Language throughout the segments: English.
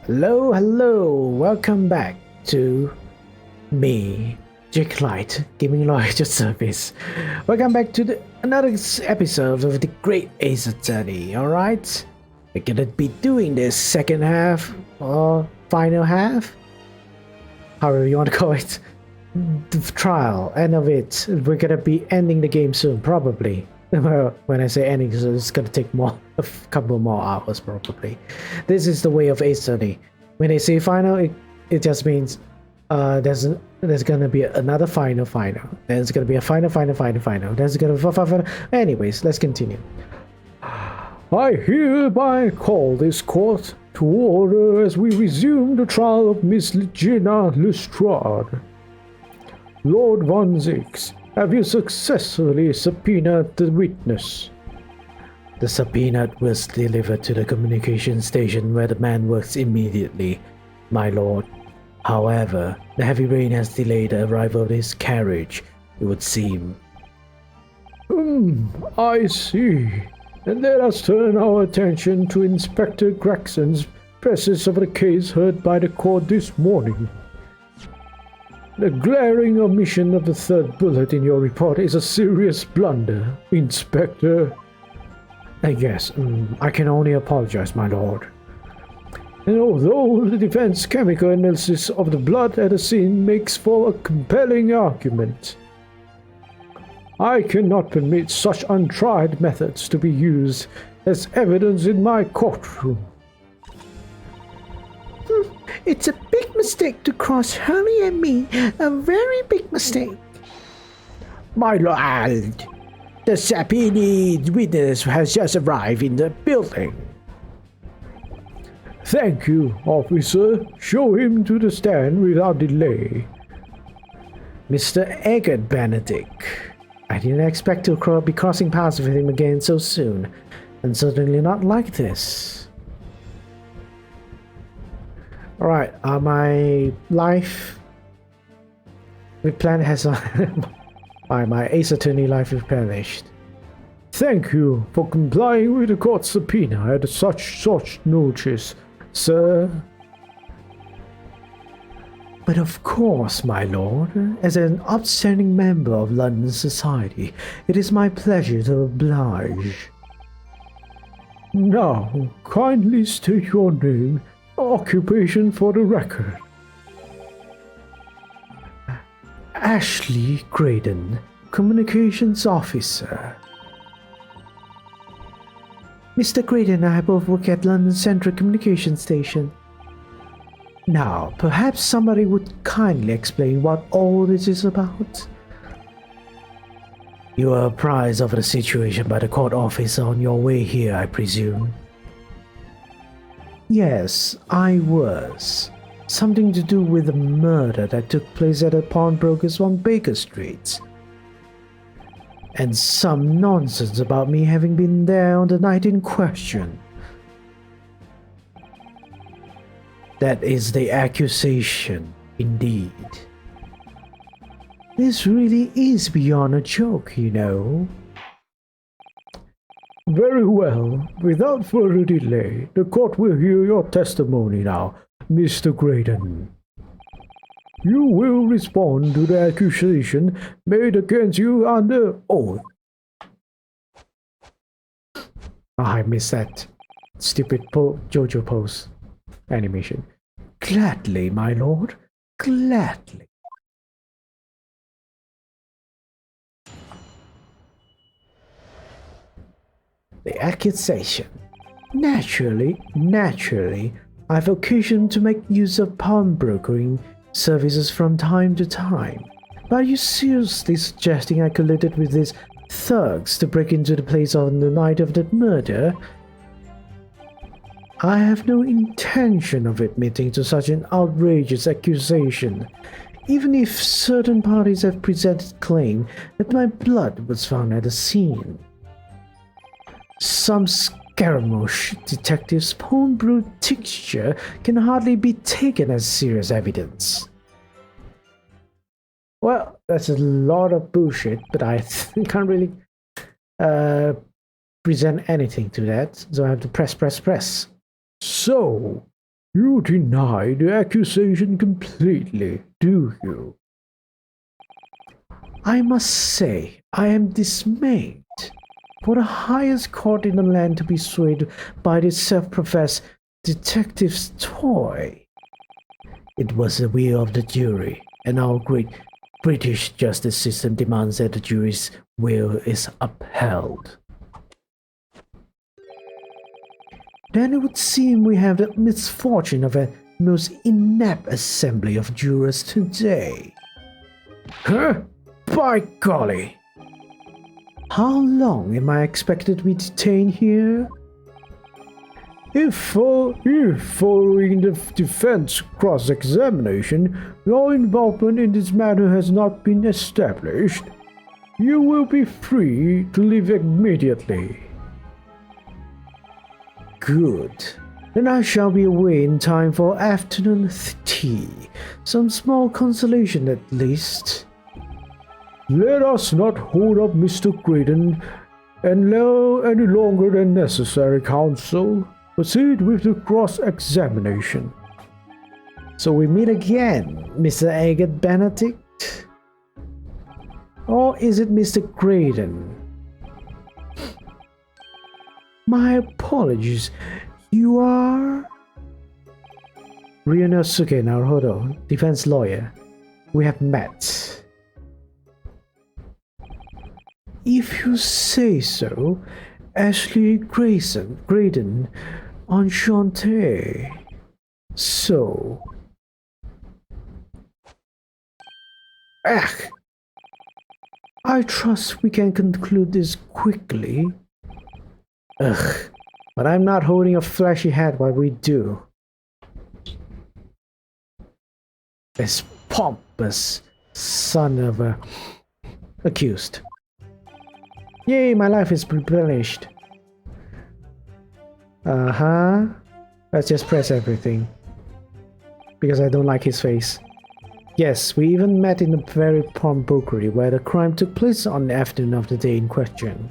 Hello, welcome back to me, Jake Light, Gaming Lawyer Service. Welcome back to another episode of the Great Ace Attorney, alright? We're gonna be doing this second half, or final half, however you want to call it, the trial, end of it. We're gonna be ending the game soon, probably. Well, when I say ending, it's gonna take a couple more hours probably. This is the way of Ace Attorney. When they say final, it just means there's gonna be another final. There's gonna be a final. There's gonna be final. Anyways, let's continue. I hereby call this court to order as we resume the trial of Miss Gina Lestrade. Lord Von Zix, have you successfully subpoenaed the witness? The subpoena was delivered to the communication station where the man works immediately, my lord. However, the heavy rain has delayed the arrival of his carriage, it would seem. I see. And let us turn our attention to Inspector Gregson's presence of the case heard by the court this morning. The glaring omission of the third bullet in your report is a serious blunder, Inspector. Yes, I can only apologize, my lord. And although the defense chemical analysis of the blood at the scene makes for a compelling argument, I cannot permit such untried methods to be used as evidence in my courtroom. It's a big mistake to cross Hurley and me. A very big mistake. My lord, the subpoenaed witness has just arrived in the building. Thank you, officer. Show him to the stand without delay. Mr. Eggert Benedict. I didn't expect to be crossing paths with him again so soon, and certainly not like this. Alright, my life plan has my Ace Attorney life replenished. Thank you for complying with the court subpoena at such notice, sir. But of course, my lord, as an upstanding member of London society, it is my pleasure to oblige. Now, kindly state your name, occupation for the record. Ashley Graydon, Communications Officer. Mr. Graydon and I both work at London Central Communication Station. Now, perhaps somebody would kindly explain what all this is about? You were apprised of the situation by the court officer on your way here, I presume? Yes, I was. Something to do with the murder that took place at a pawnbroker's on Baker Street. And some nonsense about me having been there on the night in question. That is the accusation, indeed. This really is beyond a joke, you know. Very well. Without further delay, the court will hear your testimony now, Mr. Graydon. You will respond to the accusation made against you under oath. I missed that stupid JoJo pose animation. Gladly, my lord, gladly. The accusation. Naturally, I have occasion to make use of pawnbrokering services from time to time. But are you seriously suggesting I colluded with these thugs to break into the place on the night of that murder? I have no intention of admitting to such an outrageous accusation, even if certain parties have presented claim that my blood was found at the scene. Some Scaramouche detective's homebrew tincture can hardly be taken as serious evidence. Well, that's a lot of bullshit, but I can't really present anything to that, so I have to press. So, You deny the accusation completely, do you? I must say, I am dismayed. For the highest court in the land to be swayed by this self-professed detective's toy. It was the will of the jury, and our great British justice system demands that the jury's will is upheld. Then it would seem we have the misfortune of a most inept assembly of jurors today. Huh? By golly! How long am I expected to be detained here? If following the defense cross-examination, your involvement in this matter has not been established, you will be free to leave immediately. Good. Then I shall be away in time for afternoon tea. Some small consolation at least. Let us not hold up Mr. Graydon any longer than necessary, counsel. Proceed with the cross-examination. So we meet again, Mr. Agate Benedict? Or is it Mr. Graydon? My apologies. You are... Ryunosuke Naruhodo, defense lawyer. We have met. If you say so, Ashley Graydon, enchanté. So... I trust we can conclude this quickly. But I'm not holding a flashy hat while we do. This pompous son of a accused. Yay, my life is replenished. Let's just press everything. Because I don't like his face. Yes, we even met in a very prompt bakery where the crime took place on the afternoon of the day in question.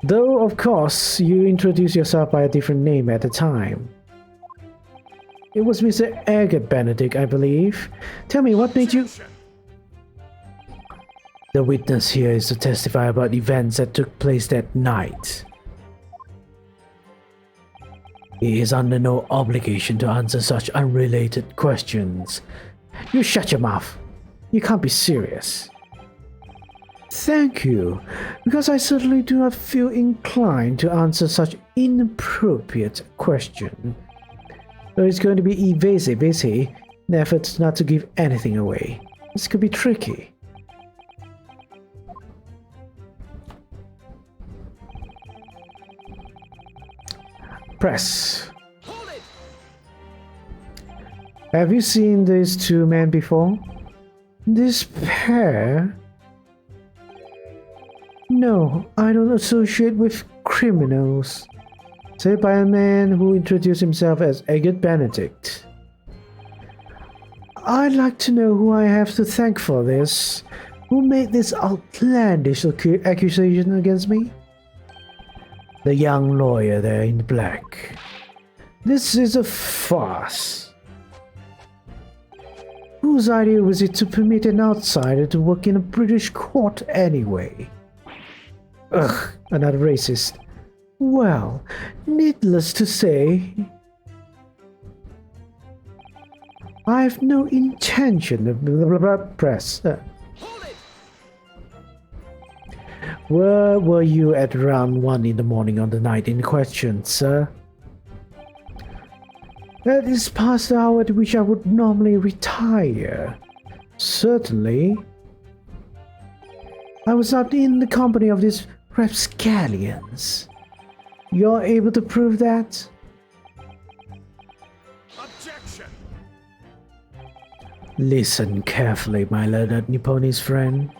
Though, of course, you introduced yourself by a different name at the time. It was Mr. Agate Benedict, I believe. Tell me, what made you... The witness here is to testify about events that took place that night. He is under no obligation to answer such unrelated questions. You shut your mouth. You can't be serious. Thank you, because I certainly do not feel inclined to answer such inappropriate question. Though he's going to be evasive, is he? In efforts not to give anything away. This could be tricky. Press. Have you seen these two men before? This pair? No, I don't associate with criminals. Said by a man who introduced himself as Agate Benedict. I'd like to know who I have to thank for this. Who made this outlandish accusation against me? The young lawyer there in black. This is a farce. Whose idea was it to permit an outsider to work in a British court anyway? Ugh, another racist. Well, needless to say, I have no intention of press. Where were you at around 1 in the morning on the night in question, sir? That is past the hour at which I would normally retire. Certainly. I was not in the company of these rapscallions. You're able to prove that? Objection! Listen carefully, my learned Nipponese friend,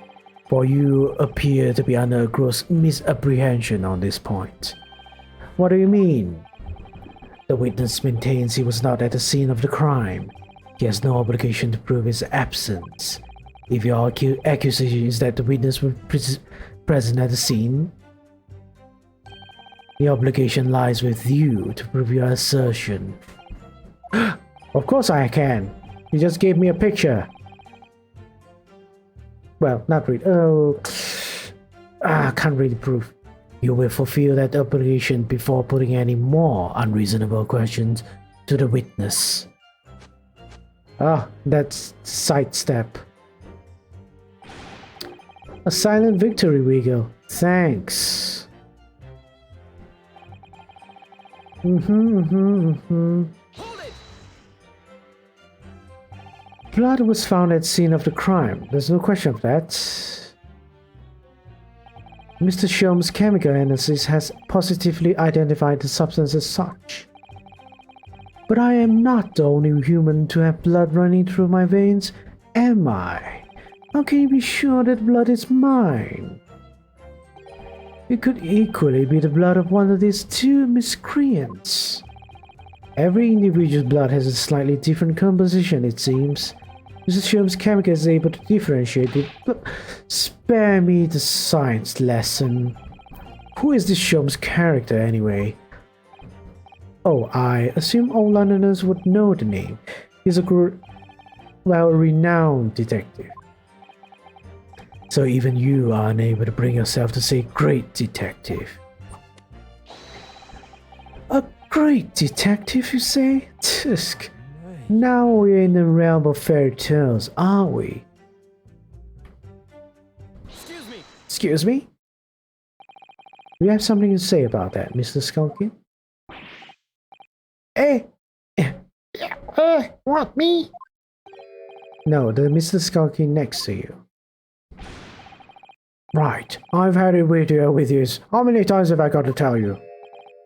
for you appear to be under a gross misapprehension on this point. What do you mean? The witness maintains he was not at the scene of the crime. He has no obligation to prove his absence. If your accusation is that the witness was present at the scene, the obligation lies with you to prove your assertion. Of course I can. You just gave me a picture. Well, not really. Oh, I can't really prove. You will fulfill that obligation before putting any more unreasonable questions to the witness. Ah, that's sidestep. A silent victory, Wiggle. Thanks. Blood was found at scene of the crime. There's no question of that. Mr. Sholmes' chemical analysis has positively identified the substance as such. But I am not the only human to have blood running through my veins, am I? How can you be sure that blood is mine? It could equally be the blood of one of these two miscreants. Every individual's blood has a slightly different composition, it seems. Mr. Sholmes' chemical is able to differentiate it, but spare me the science lesson. Who is this Sholmes character, anyway? Oh, I assume all Londoners would know the name. He's a well-renowned detective. So even you are unable to bring yourself to say great detective. A great detective, you say? Tusk. Now we're in the realm of fairy tales, aren't we? Excuse me. Excuse me? Do you have something to say about that, Mr. Skulkin? Eh? What, me? No, the Mr. Skulkin next to you. Right, I've had it with you. How many times have I got to tell you?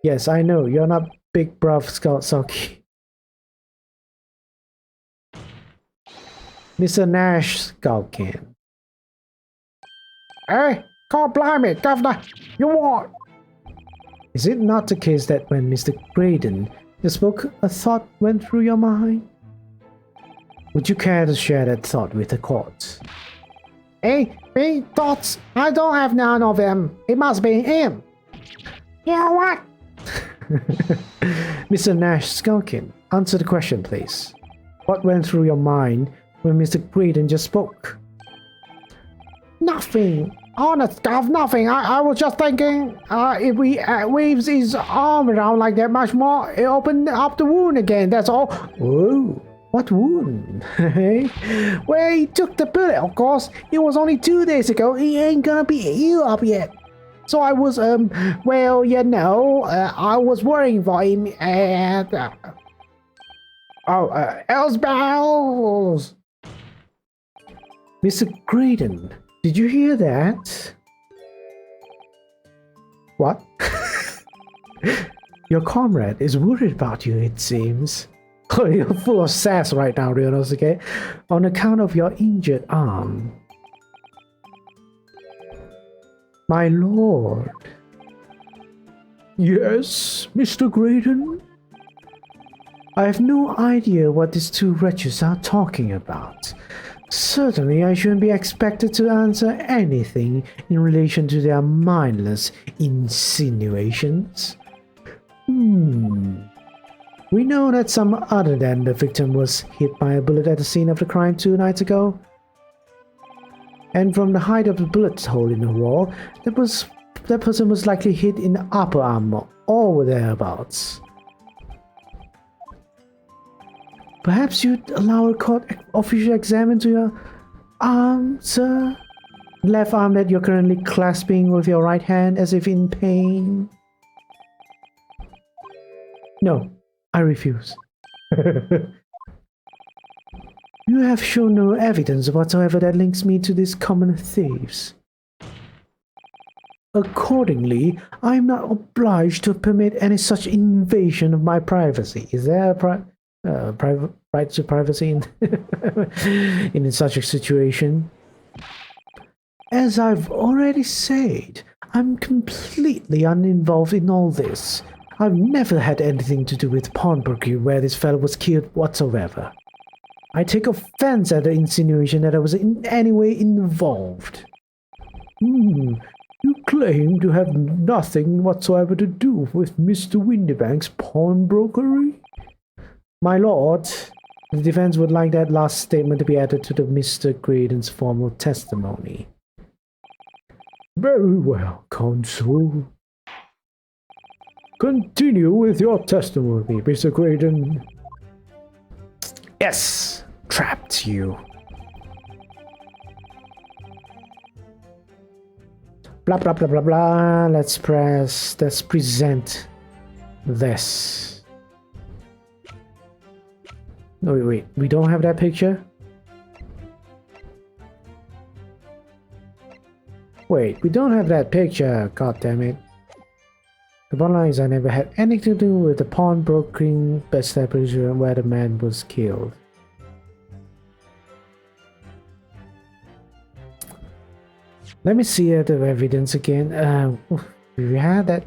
Yes, I know, you're not big bruv Skulky. Mr. Nash Skulkin. Hey, God blimey, Governor, you what? Is it not the case that when Mr. Graydon spoke, a thought went through your mind? Would you care to share that thought with the court? Hey, me thoughts? I don't have none of them. It must be him. You know what? Mr. Nash Skulkin, answer the question, please. What went through your mind when Mr. Graydon just spoke? Nothing. Honest, Gov, nothing. I was just thinking, if we waves his arm around like that much more, it opened up the wound again, that's all. Whoa, what wound? Well, he took the bullet, of course. It was only 2 days ago. He ain't gonna be healed up yet. So I was, well, you know, I was worrying for him, and... else bells! Mr. Graydon, did you hear that? What? Your comrade is worried about you, it seems. Oh, you're full of sass right now, Ryunosuke, on account of your injured arm. My lord. Yes, Mr. Graydon? I have no idea what these two wretches are talking about. Certainly, I shouldn't be expected to answer anything in relation to their mindless insinuations. We know that some other than the victim was hit by a bullet at the scene of the crime 2 nights ago. And from the height of the bullet hole in the wall, that person was likely hit in the upper arm or thereabouts. Perhaps you'd allow a court official examine to your arm, sir? Left arm that you're currently clasping with your right hand as if in pain. No, I refuse. You have shown no evidence whatsoever that links me to these common thieves. Accordingly, I am not obliged to permit any such invasion of my privacy. Is there a private right to privacy in such a situation? As I've already said, I'm completely uninvolved in all this. I've never had anything to do with pawnbroking where this fellow was killed whatsoever. I take offense at the insinuation that I was in any way involved. You claim to have nothing whatsoever to do with Mr. Windybank's pawnbrokery? My lord, The defense would like that last statement to be added to the Mr. Graydon's formal testimony. Very well, counsel. Continue with your testimony, Mr. Graydon. Yes, trapped you. Blah blah blah blah blah. Let's present this. No, wait, we don't have that picture? Wait, we don't have that picture, god damn it. The bottom line is I never had anything to do with the pawnbroking establishment where the man was killed. Let me see the evidence again. We had that.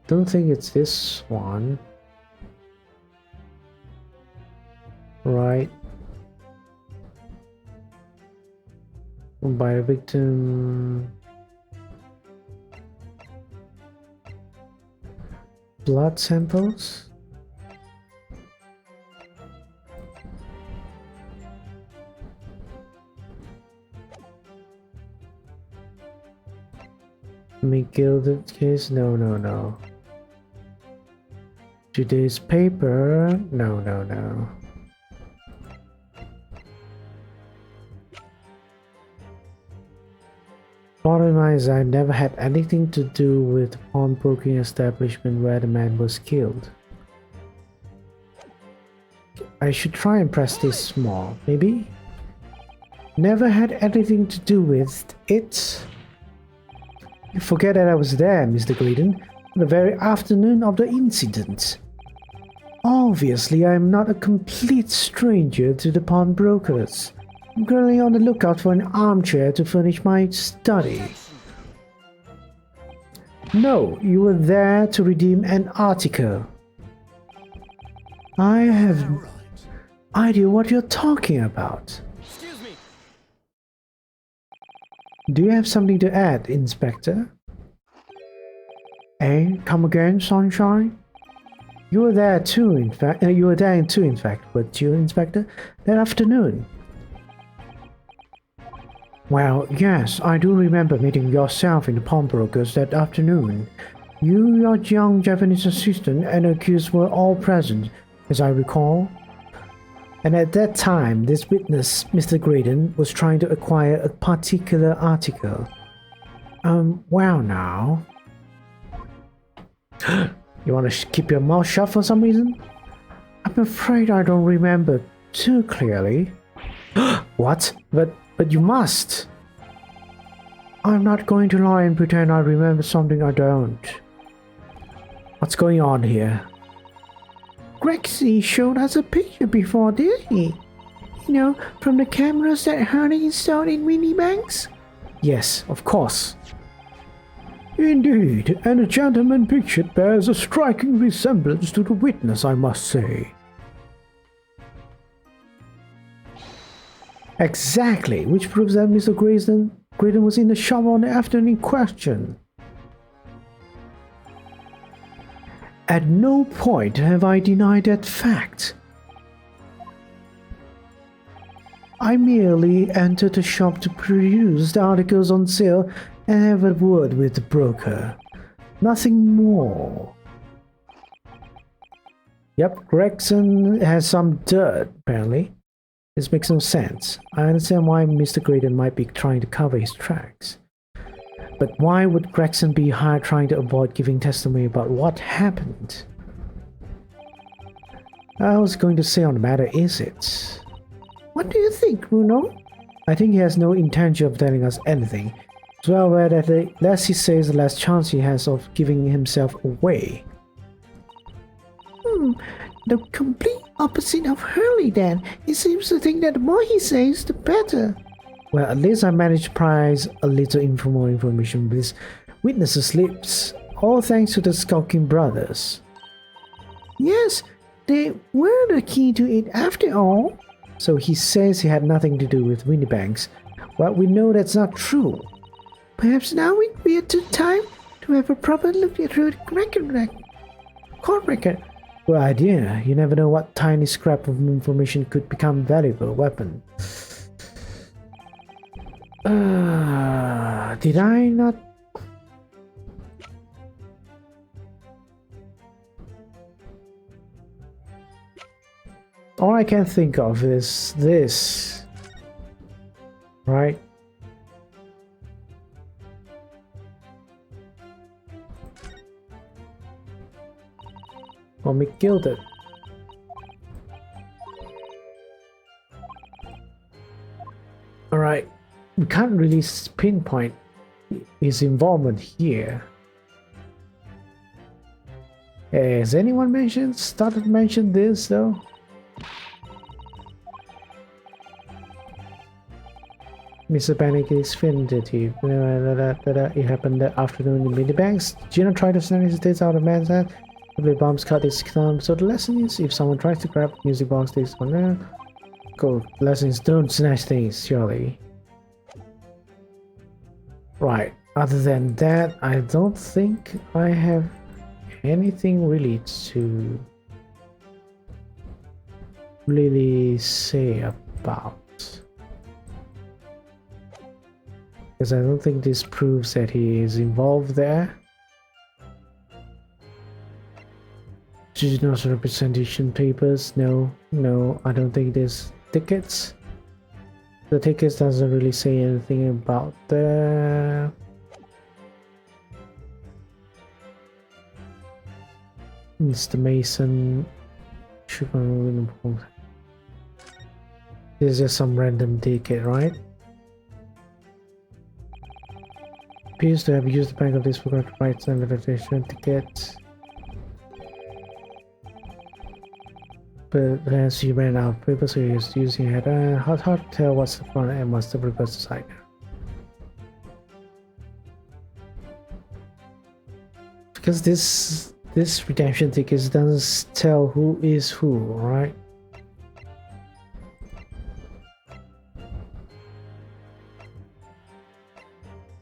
Don't think it's this one. Right. By a victim. Blood samples. Gilded case? No. Today's paper? No. Bottom line is I never had anything to do with the pawnbroking establishment where the man was killed. I should try and press this small, maybe? Never had anything to do with it. You forget that I was there, Mr. Graydon, the very afternoon of the incident. Obviously, I am not a complete stranger to the pawnbrokers. I'm currently on the lookout for an armchair to furnish my study. No, you were there to redeem an article. I have no idea what you're talking about. Excuse me. Do you have something to add, Inspector? Eh? Come again, Sunshine? You were there too, in fact. You were there too, in fact, weren't you, Inspector? That afternoon. Well, yes, I do remember meeting yourself in the pawnbrokers that afternoon. You, your young Japanese assistant, and the accused were all present, as I recall. And at that time, this witness, Mr. Graydon, was trying to acquire a particular article. Well now. You want to keep your mouth shut for some reason? I'm afraid I don't remember too clearly. What? But you must. I'm not going to lie and pretend I remember something I don't. What's going on here? Grexy showed us a picture before, did he? You know, from the cameras that Hurley installed in Winniebank's? Yes, of course. Indeed, and the gentleman pictured bears a striking resemblance to the witness, I must say. Exactly, which proves that Mr. Graydon was in the shop on the afternoon in question. At no point have I denied that fact. I merely entered the shop to peruse the articles on sale and have a word with the broker. Nothing more. Yep, Gregson has some dirt, apparently. This makes no sense. I understand why Mr. Graydon might be trying to cover his tracks. But why would Gregson be hired trying to avoid giving testimony about what happened? I was going to say on the matter, is it? What do you think, Bruno? I think he has no intention of telling us anything. It's well aware that the less he says, the less chance he has of giving himself away. The complete opposite of Hurley then. He seems to think that the more he says, the better. Well, at least I managed to prise a little more information with his witnesses' lips, all thanks to the skulking brothers. Yes, they were the key to it after all. So he says he had nothing to do with Winniebanks. Well, we know that's not true. Perhaps now would be a good time to have a proper look through the court record. Good idea. You never know what tiny scrap of information could become valuable weapon. Did I not? All I can think of is this, right? Or me gilded. All right, we can't really pinpoint his involvement here. Has anyone started to mention this though? Mr. Panic is definitive. It happened that afternoon in mini banks. Gina tried to snatch his tits out of man's hand. The bombs cut his thumb. So the lesson is, if someone tries to grab music box, this one there. Go. Lessons, don't snatch things, surely. Right. Other than that, I don't think I have anything really to say about. Because I don't think this proves that he is involved there. Digital representation papers, no, I don't think there's tickets. The tickets doesn't really say anything about the Mr. Mason. This is just some random ticket, right? Appears to have used the bank of this program to write some registration ticket. But as he ran out of paper, so he was using it. Hard to tell what's the front and what's the reverse side. Because this redemption ticket doesn't tell who is who, right?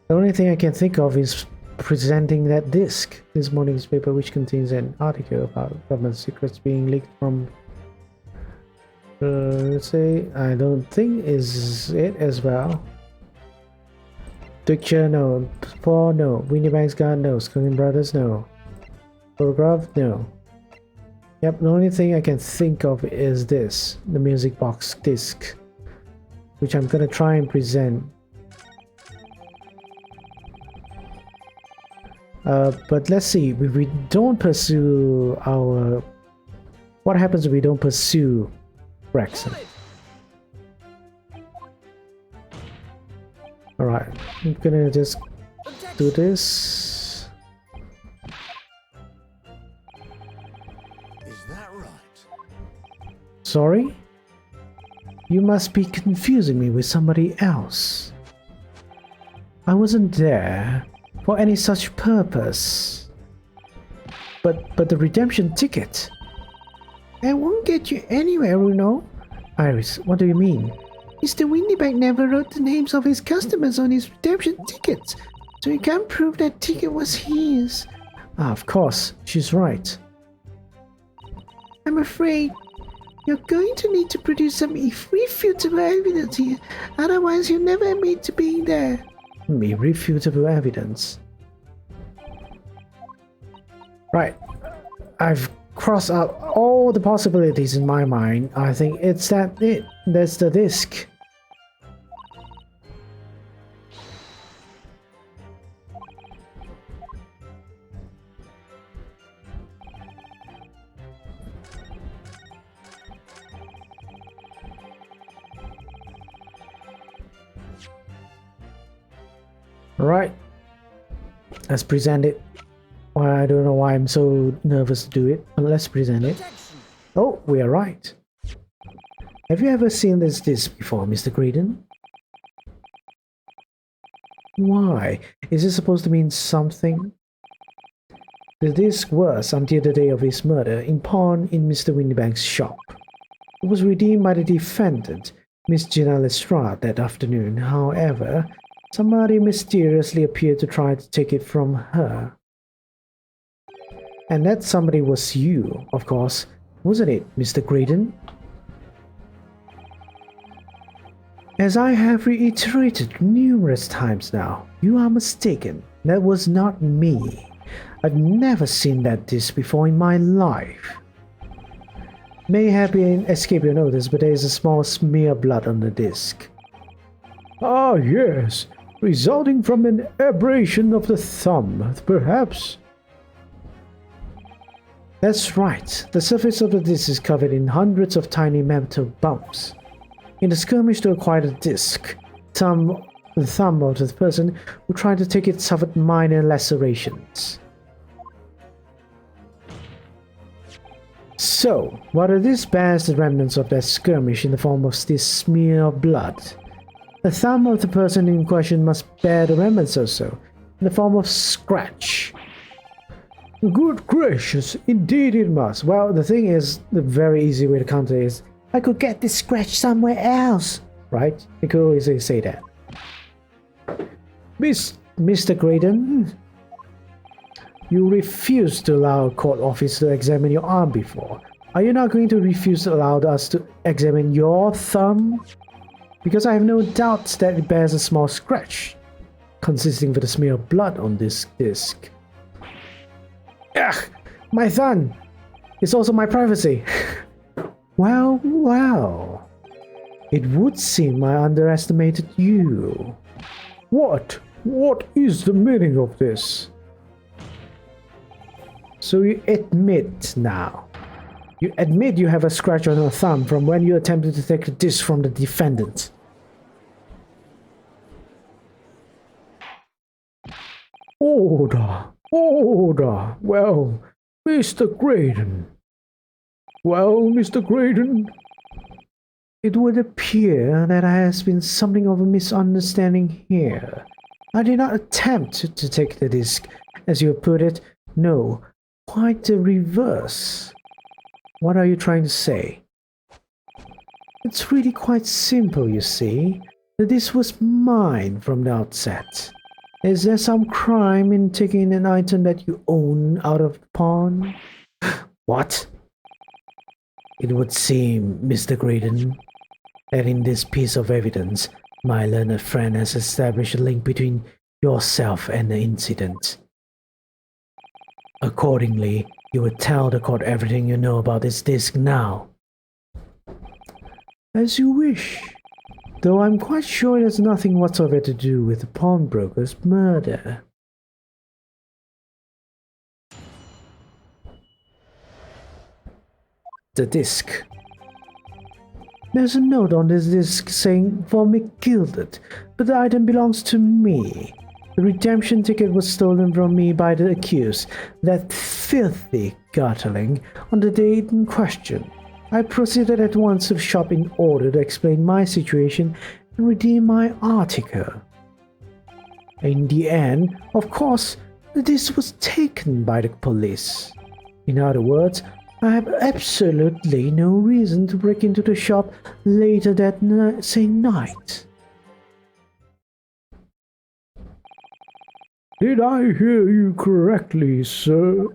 The only thing I can think of is presenting that disc, this morning's paper, which contains an article about government secrets being leaked from. Let's say, I don't think is it as well. Picture, no. Paul, no. Winnie Banks got no. Scullion Brothers, no. Photograph, no. Yep, the only thing I can think of is this, the music box disc, which I'm gonna try and present. But let's see, if we don't pursue our... What happens if we don't pursue Rexon? Alright, I'm gonna just do this. Is that right? Sorry? You must be confusing me with somebody else. I wasn't there for any such purpose. But the redemption ticket? It won't get you anywhere, Runo. Iris, what do you mean? Mr. Windybank never wrote the names of his customers on his redemption tickets, so he can't prove that ticket was his. Ah, of course, she's right. I'm afraid you're going to need to produce some irrefutable evidence here, otherwise you'll never admit to being there. Irrefutable evidence. Right. I've crossed out all the possibilities in my mind. I think it's it. That's the disc. Right, let's present it. Well, I don't know why I'm so nervous to do it, but let's present it. Oh, we are right. Have you ever seen this disc before, Mr. Greedon? Why? Is it supposed to mean something? The disc was, until the day of his murder, in pawn in Mr. Windybank's shop. It was redeemed by the defendant, Miss Gina Lestrade, that afternoon. However, somebody mysteriously appeared to try to take it from her. And that somebody was you, of course, wasn't it, Mr. Graydon? As I have reiterated numerous times now, you are mistaken. That was not me. I've never seen that disc before in my life. May have been escape your notice, but there is a small smear of blood on the disc. Ah, yes, resulting from an abrasion of the thumb, perhaps. That's right. The surface of the disc is covered in hundreds of tiny metal bumps. In the skirmish to acquire the disc, the thumb of the person who tried to take it suffered minor lacerations. So, while this bears the remnants of that skirmish in the form of this smear of blood, the thumb of the person in question must bear the remnants also, in the form of scratch. Good gracious, indeed it must. Well, the thing is, the very easy way to counter is, I could get this scratch somewhere else, right? You could always say that. Mr. Graydon, you refused to allow a court officer to examine your arm before. Are you not going to refuse to allow us to examine your thumb? Because I have no doubts that it bears a small scratch, consisting of a smear of blood on this disc. Ugh, my thumb! It's also my privacy. Well, well. It would seem I underestimated you. What? What is the meaning of this? So you admit now. You admit you have a scratch on your thumb from when you attempted to take the disc from the defendant. Order! Order! Well, Mr. Graydon. Well, Mr. Graydon. It would appear that there has been something of a misunderstanding here. I did not attempt to take the disc, as you put it. No, quite the reverse. What are you trying to say? It's really quite simple, you see. The disc was mine from the outset. Is there some crime in taking an item that you own out of pawn? What? It would seem, Mr. Graydon, that in this piece of evidence, my learned friend has established a link between yourself and the incident. Accordingly, you will tell the court everything you know about this disc now. As you wish. Though I'm quite sure it has nothing whatsoever to do with the pawnbroker's murder. The disc. There's a note on this disc saying for McGilded, but the item belongs to me. The redemption ticket was stolen from me by the accused, that filthy Gartling, on the date in question. I proceeded at once to the shop in order to explain my situation and redeem my article. In the end, of course, the disc was taken by the police. In other words, I have absolutely no reason to break into the shop later that same night. Did I hear you correctly, sir?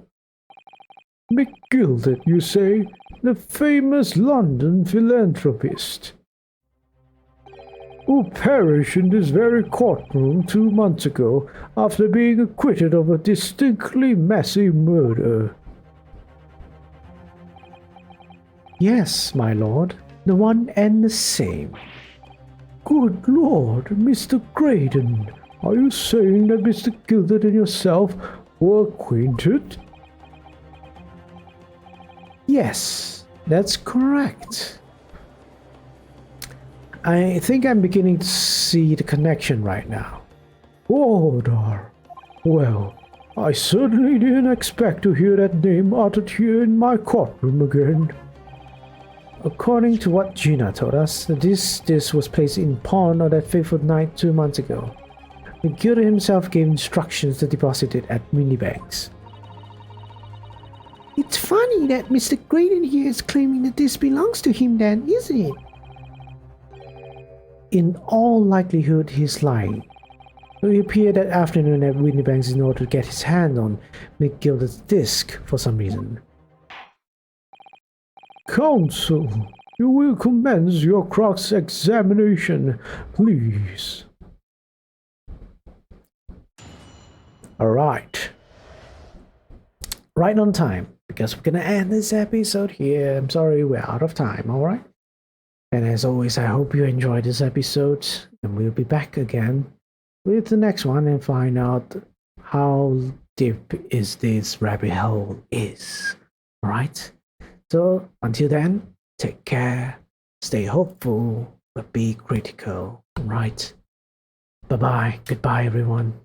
McGilded, you say? The famous London philanthropist, who perished in this very courtroom 2 months ago after being acquitted of a distinctly messy murder. Yes, my lord, the one and the same. Good lord, Mr. Graydon, are you saying that Mr. Gilded and yourself were acquainted? Yes, that's correct. I think I'm beginning to see the connection right now. Order. Well, I certainly didn't expect to hear that name uttered here in my courtroom again. According to what Gina told us, this disc was placed in pawn on that fateful night 2 months ago. McGilded himself gave instructions to deposit it at Minibank's. It's funny that Mr. Graydon here is claiming that this belongs to him then, isn't it? In all likelihood, he's lying. He appeared that afternoon at Winniebank's in order to get his hand on McGilda's disc for some reason. Counsel, you will commence your cross-examination, please. Alright. Right on time, because we're gonna end this episode here. I'm sorry, we're out of time, alright? And as always, I hope you enjoyed this episode, and we'll be back again with the next one and find out how deep is this rabbit hole is. Alright? So until then, take care, stay hopeful, but be critical. Right? Bye bye. Goodbye, everyone.